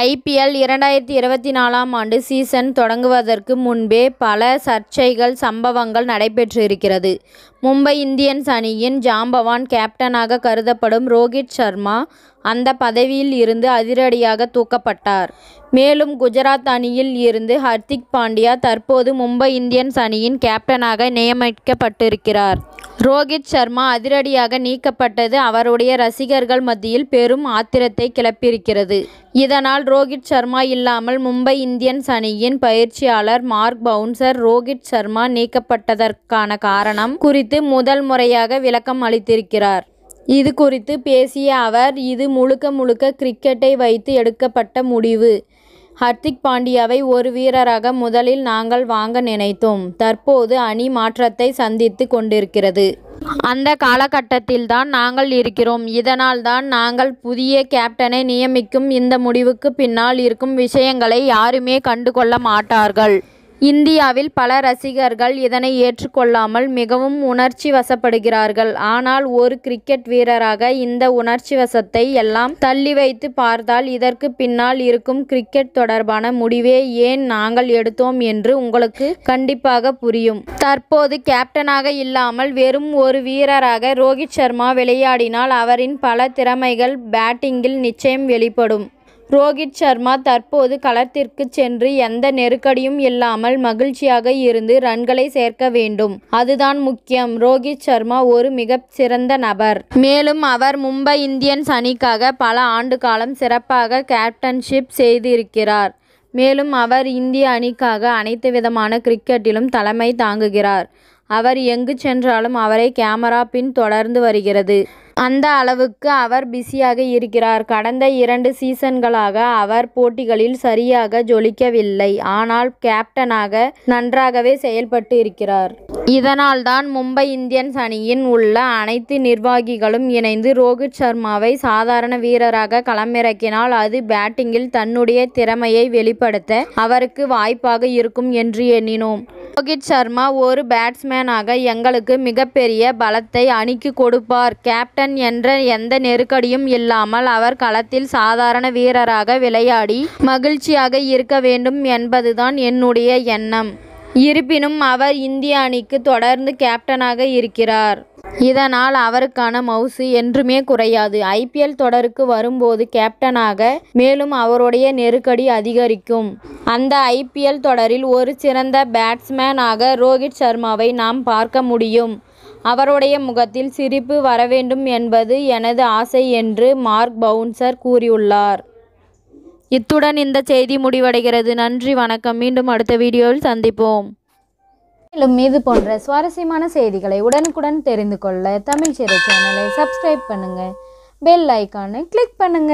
IPL 2024ஆம் ஆண்டு season தொடங்குவதற்கு முன்பே பல சர்ச்சைகள் சம்பவங்கள் நடைபெற்றிருக்கிறது. மும்பை இந்தியன்ஸ் அணியின் ஜாம்பவான் கேப்டனாக கருதப்படும் ரோஹித் சர்மா அந்த பதவியில் இருந்து அதிரடியாக தூக்கப்பட்டார். மேலும் குஜராத் அணியில் இருந்து ஹர்திக் பாண்டியா தற்போது மும்பை இந்தியன்ஸ் அணியின் கேப்டனாக நியமிக்கப்பட்டிருக்கிறார். ரோஹித் சர்மா அதிரடியாக நீக்கப்பட்டது அவருடைய ரசிகர்கள் மத்தியில் பெரும் ஆத்திரத்தை கிளப்பியிருக்கிறது. இதனால் ரோஹித் சர்மா இல்லாமல் மும்பை இந்தியன்ஸ் அணியின் பயிற்சியாளர் மார்க் பவுன்சர் ரோஹித் சர்மா நீக்கப்பட்டதற்கான காரணம் குறித்து முதல் முறையாக விளக்கம் அளித்திருக்கிறார். இது குறித்து பேசிய அவர், இது முழுக்க கிரிக்கெட்டை வைத்து எடுக்கப்பட்ட முடிவு. ஹர்திக் பாண்டியாவை ஒரு வீரராக முதலில் நாங்கள் வாங்க நினைத்தோம். தற்போது அணி மாற்றத்தை சந்தித்து கொண்டிருக்கிறது. அந்த காலகட்டத்தில்தான் நாங்கள் இருக்கிறோம். இதனால் தான் நாங்கள் புதிய கேப்டனை நியமிக்கும் இந்த முடிவுக்கு பின்னால் இருக்கும் விஷயங்களை யாருமே கண்டுகொள்ள மாட்டார்கள். இந்தியாவில் பல ரசிகர்கள் இதனை ஏற்றுக்கொள்ளாமல் மிகவும் உணர்ச்சி வசப்படுகிறார்கள். ஆனால் ஒரு கிரிக்கெட் வீரராக இந்த உணர்ச்சி வசத்தை எல்லாம் தள்ளி வைத்து பார்த்தால் இதற்கு பின்னால் இருக்கும் கிரிக்கெட் தொடர்பான முடிவே ஏன் நாங்கள் எடுத்தோம் என்று உங்களுக்கு கண்டிப்பாக புரியும். தற்போது கேப்டனாக இல்லாமல் வெறும் ஒரு வீரராக ரோஹித் சர்மா விளையாடினால் அவரின் பல திறமைகள் பேட்டிங்கில் நிச்சயம் வெளிப்படும். ரோஹித் சர்மா தற்போது களத்திற்கு சென்று எந்த நெருக்கடியும் இல்லாமல் மகிழ்ச்சியாக இருந்து ரன்களை சேர்க்க வேண்டும். அதுதான் முக்கியம். ரோஹித் சர்மா ஒரு மிக சிறந்த நபர். மேலும் அவர் மும்பை இந்தியன்ஸ் அணிக்காக பல ஆண்டு காலம் சிறப்பாக கேப்டன்ஷிப் செய்திருக்கிறார். மேலும் அவர் இந்திய அணிக்காக அனைத்து விதமான கிரிக்கெட்டிலும் தலைமை தாங்குகிறார். அவர் எங்கு சென்றாலும் அவரை கேமரா பின் தொடர்ந்து வருகிறது. அந்த அளவுக்கு அவர் பிஸியாக இருக்கிறார். கடந்த 2 சீசன்களாக அவர் போட்டிகளில் சரியாக ஜொலிக்கவில்லை. ஆனால் கேப்டனாக நன்றாகவே செயல்பட்டு இருக்கிறார். இதனால் தான் மும்பை இந்தியன்ஸ் அணியின் உள்ள அனைத்து நிர்வாகிகளும் இணைந்து ரோஹித் சர்மாவை சாதாரண வீரராக களமிறக்கினால் அது பேட்டிங்கில் தன்னுடைய திறமையை வெளிப்படுத்த அவருக்கு வாய்ப்பாக இருக்கும் என்று எண்ணினோம். ரோஹித் சர்மா ஒரு பேட்ஸ்மேனாக எங்களுக்கு மிகப்பெரிய பலத்தை அணிக்கு கொடுப்பார். கேப்டன் என்ற எந்த நெருக்கடியும் இல்லாமல் அவர் களத்தில் சாதாரண வீரராக விளையாடி மகிழ்ச்சியாக இருக்க வேண்டும் என்பதுதான் என்னுடைய எண்ணம். இருப்பினும் அவர் இந்திய அணிக்கு தொடர்ந்து கேப்டனாக இருக்கிறார். இதனால் அவருக்கான மவுசு என்றுமே குறையாது. IPL தொடருக்கு வரும்போது கேப்டனாக மேலும் அவருடைய நெருக்கடி அதிகரிக்கும். அந்த IPL தொடரில் ஒரு சிறந்த பேட்ஸ்மேன் ஆக ரோஹித் சர்மாவை நாம் பார்க்க முடியும். அவருடைய முகத்தில் சிரிப்பு வரவேண்டும் என்பது எனது ஆசை என்று மார்க் பவுன்சர் கூறியுள்ளார். இத்துடன் இந்த செய்தி முடிவடைகிறது. நன்றி, வணக்கம். மீண்டும் அடுத்த வீடியோவில் சந்திப்போம். மேலும் இது போன்ற சுவாரஸ்யமான செய்திகளை உடனுக்குடன் தெரிந்து கொள்ள தமிழ் சிறை சேனலை சப்ஸ்கிரைப் பண்ணுங்க. பெல் ஐகானை கிளிக் பண்ணுங்க.